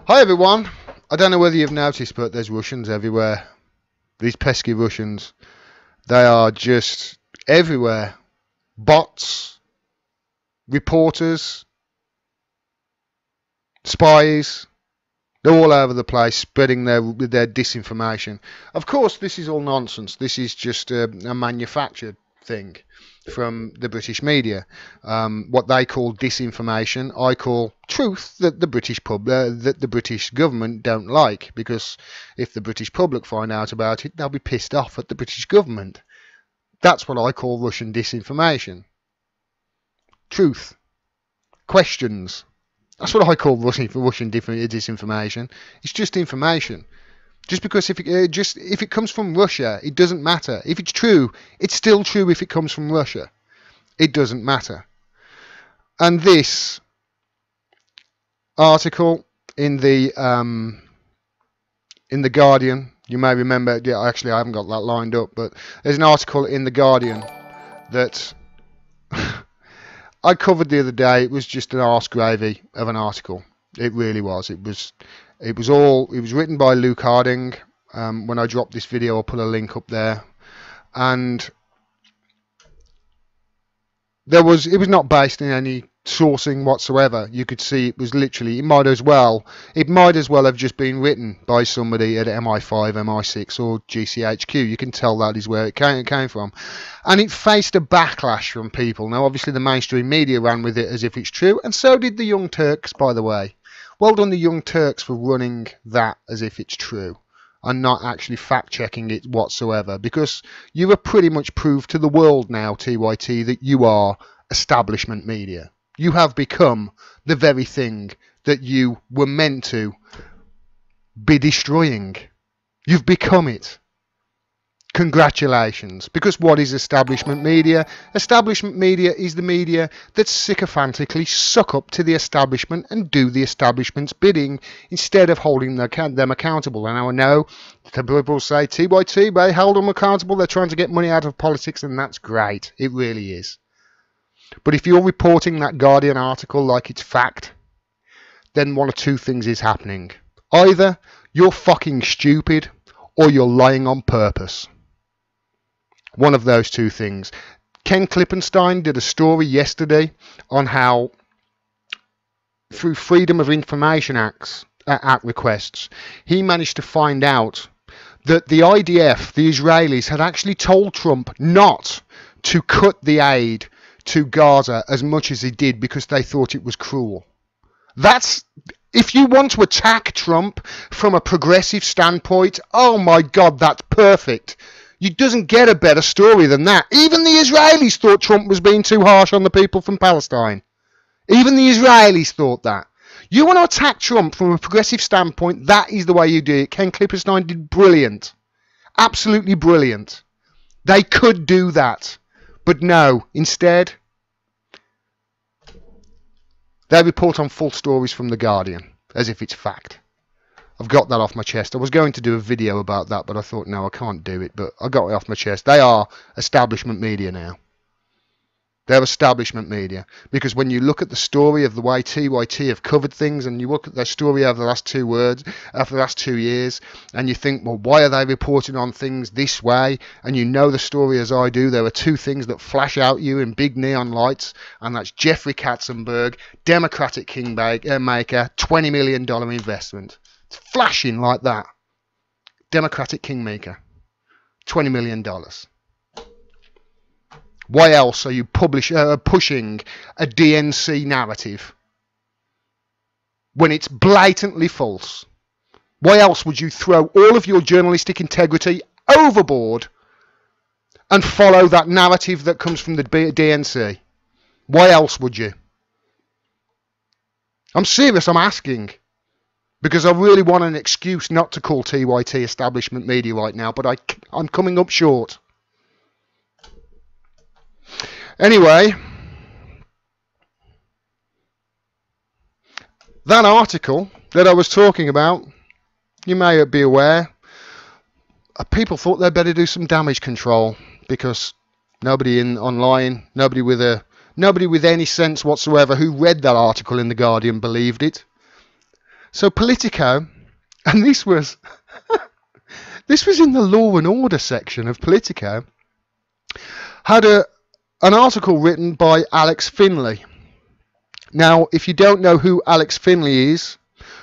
Hi everyone. I don't know whether you've noticed, but there's Russians everywhere. These pesky Russians. They are just everywhere. Bots, reporters, spies. They're all over the place spreading their disinformation. Of course, this is all nonsense. This is just a manufactured thing from the British media. What they call disinformation, I call truth that the British government don't like. Because if the British public find out about it, they'll be pissed off at the British government. That's what I call Russian disinformation. Truth, questions. That's what I call Russian disinformation. It's just information. Just because if it comes from Russia, it doesn't matter. If it's true, it's still true. If it comes from Russia, it doesn't matter. And this article in the Guardian, you may remember. Yeah, actually, I haven't got that lined up, but there's an article in the Guardian that I covered the other day. It was just an arse gravy of an article. It really was. It was written by Luke Harding. When I drop this video, I'll put a link up there. And it was not based in any sourcing whatsoever. You could see it was literally, it might as well have just been written by somebody at MI5, MI6 or GCHQ. You can tell that is where it came from. And it faced a backlash from people. Now obviously the mainstream media ran with it as if it's true, and so did the Young Turks, by the way. Well done the Young Turks for running that as if it's true and not actually fact-checking it whatsoever, because you have pretty much proved to the world now, TYT, that you are establishment media. You have become the very thing that you were meant to be destroying. You've become it. Congratulations. Because what is establishment media? Establishment media is the media that sycophantically suck up to the establishment and do the establishment's bidding instead of holding them accountable. And I know people say, TYT, they hold them accountable. They're trying to get money out of politics, and that's great. It really is. But if you're reporting that Guardian article like it's fact, then one of two things is happening. Either you're fucking stupid or you're lying on purpose. One of those two things. Ken Klippenstein did a story yesterday on how through Freedom of Information Act requests, he managed to find out that the IDF, the Israelis, had actually told Trump not to cut the aid to Gaza as much as he did because they thought it was cruel. That's, if you want to attack Trump from a progressive standpoint, oh my God, that's perfect. It doesn't get a better story than that. Even the Israelis thought Trump was being too harsh on the people from Palestine. Even the Israelis thought that. You want to attack Trump from a progressive standpoint, that is the way you do it. Ken Klippenstein did brilliant. Absolutely brilliant. They could do that. But no, instead, they report on full stories from The Guardian, as if it's fact. I've got that off my chest. I was going to do a video about that, but I thought, no, I can't do it. But I got it off my chest. They are establishment media now. They're establishment media. Because when you look at the story of the way TYT have covered things, and you look at their story over the last 2 years, and you think, well, why are they reporting on things this way? And you know the story as I do. There are two things that flash out you in big neon lights, and that's Jeffrey Katzenberg, Democratic Kingmaker, $20 million investment. It's flashing like that. Democratic Kingmaker, $20 million. Why else are you pushing a DNC narrative when it's blatantly false? Why else would you throw all of your journalistic integrity overboard and follow that narrative that comes from the DNC? Why else would you? I'm serious, I'm asking. Because I really want an excuse not to call TYT establishment media right now, but I'm coming up short. Anyway, that article that I was talking about, you may be aware, people thought they'd better do some damage control because nobody online, nobody with any sense whatsoever who read that article in The Guardian believed it. So Politico, and this was in the law and order section of Politico, had an article written by Alex Finlay. Now, if you don't know who Alex Finlay is,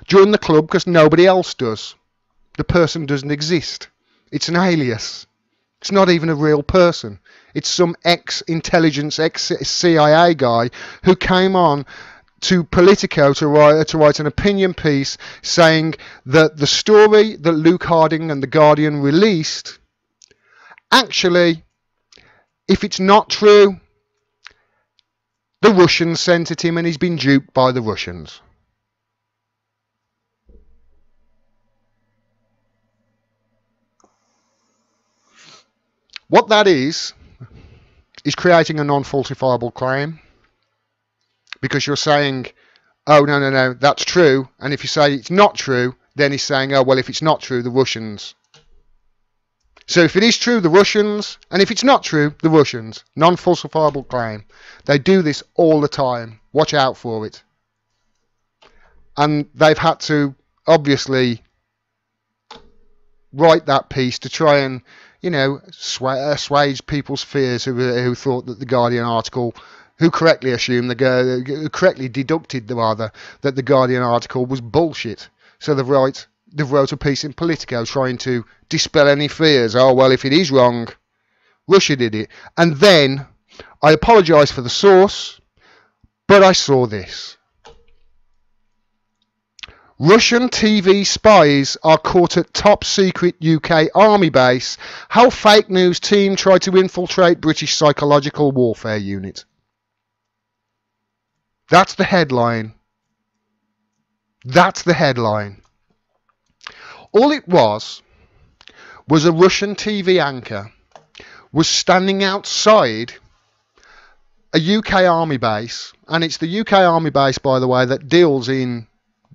join the club because nobody else does. The person doesn't exist. It's an alias. It's not even a real person. It's some ex-intelligence, ex-CIA guy who came on to Politico to write an opinion piece saying that the story that Luke Harding and The Guardian released, actually, if it's not true, the Russians sent it him and he's been duped by the Russians. What that is creating a non-falsifiable claim, because you're saying, oh, no, that's true, and if you say it's not true, then he's saying, oh, well, if it's not true, the Russians. So if it is true, the Russians, and if it's not true, the Russians. Non-falsifiable claim. They do this all the time. Watch out for it. And they've had to, obviously, write that piece to try and, assuage people's fears who thought that the Guardian article, who correctly assumed, correctly deducted, rather, that the Guardian article was bullshit. So they've wrote a piece in Politico trying to dispel any fears. Oh, well, if it is wrong, Russia did it. And then, I apologise for the source, but I saw this. Russian TV spies are caught at top secret UK army base. How fake news team tried to infiltrate British psychological warfare unit. That's the headline. That's the headline. All it was a Russian TV anchor was standing outside a UK army base, and it's the UK army base, by the way, that deals in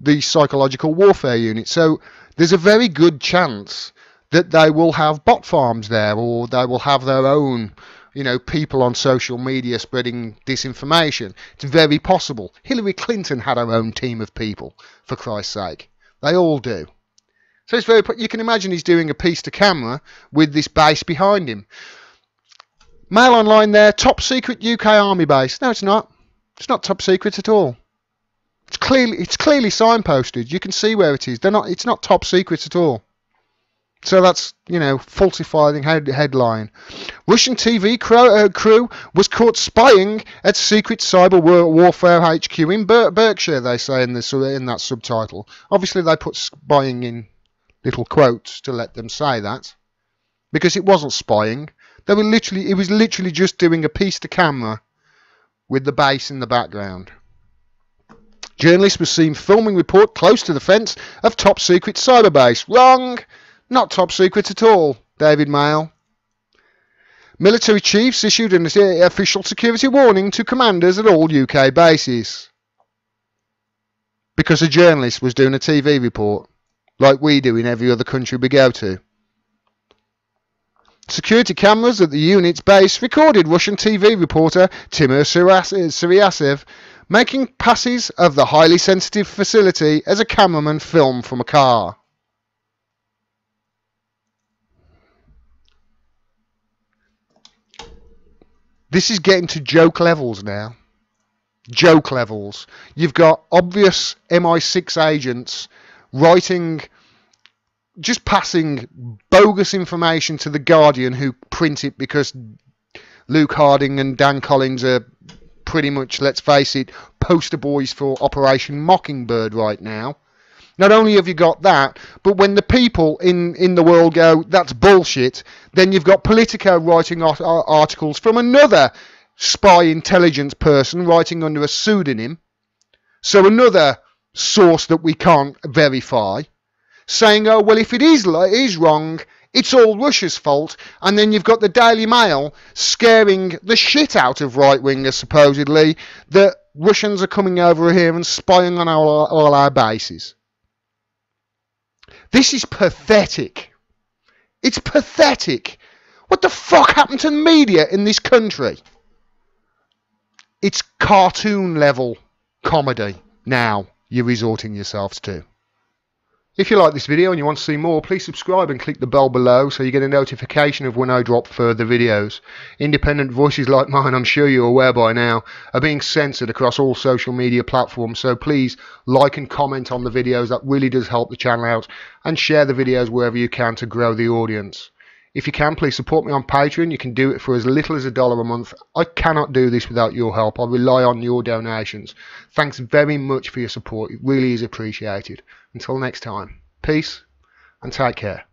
the psychological warfare unit. So there's a very good chance that they will have bot farms there, or they will have their own, people on social media spreading disinformation. It's very possible. Hillary Clinton had her own team of people, for Christ's sake. They all do. So it's you can imagine he's doing a piece to camera with this base behind him. Mail Online there, top secret UK army base. No, it's not. It's not top secret at all. It's clearly signposted. You can see where it is. It's not top secret at all. So that's, falsifying headline. Russian TV crew was caught spying at secret cyber warfare HQ in Berkshire, they say in that subtitle. Obviously they put spying in little quotes to let them say that, because it wasn't spying. It was literally just doing a piece to camera with the base in the background. Journalist was seen filming report close to the fence of top secret cyber base. Wrong! Not top secret at all, David Mail. Military chiefs issued an official security warning to commanders at all UK bases. Because a journalist was doing a TV report, like we do in every other country we go to. Security cameras at the unit's base recorded Russian TV reporter Timur Suryasev making passes of the highly sensitive facility as a cameraman filmed from a car. This is getting to joke levels now. Joke levels. You've got obvious MI6 agents just passing bogus information to The Guardian, who print it because Luke Harding and Dan Collins are pretty much, let's face it, poster boys for Operation Mockingbird right now. Not only have you got that, but when the people in the world go, that's bullshit, then you've got Politico writing articles from another spy intelligence person writing under a pseudonym. So another source that we can't verify, saying, oh, well, if it is wrong, it's all Russia's fault. And then you've got the Daily Mail scaring the shit out of right-wingers, supposedly, that Russians are coming over here and spying on all our bases. This is pathetic. It's pathetic. What the fuck happened to the media in this country? It's cartoon level comedy now you're resorting yourselves to. If you like this video and you want to see more, please subscribe and click the bell below so you get a notification of when I drop further videos. Independent voices like mine, I'm sure you're aware by now, are being censored across all social media platforms, so please like and comment on the videos. That really does help the channel out, and share the videos wherever you can to grow the audience. If you can, please support me on Patreon. You can do it for as little as $1 a month. I cannot do this without your help. I rely on your donations. Thanks very much for your support. It really is appreciated. Until next time, peace and take care.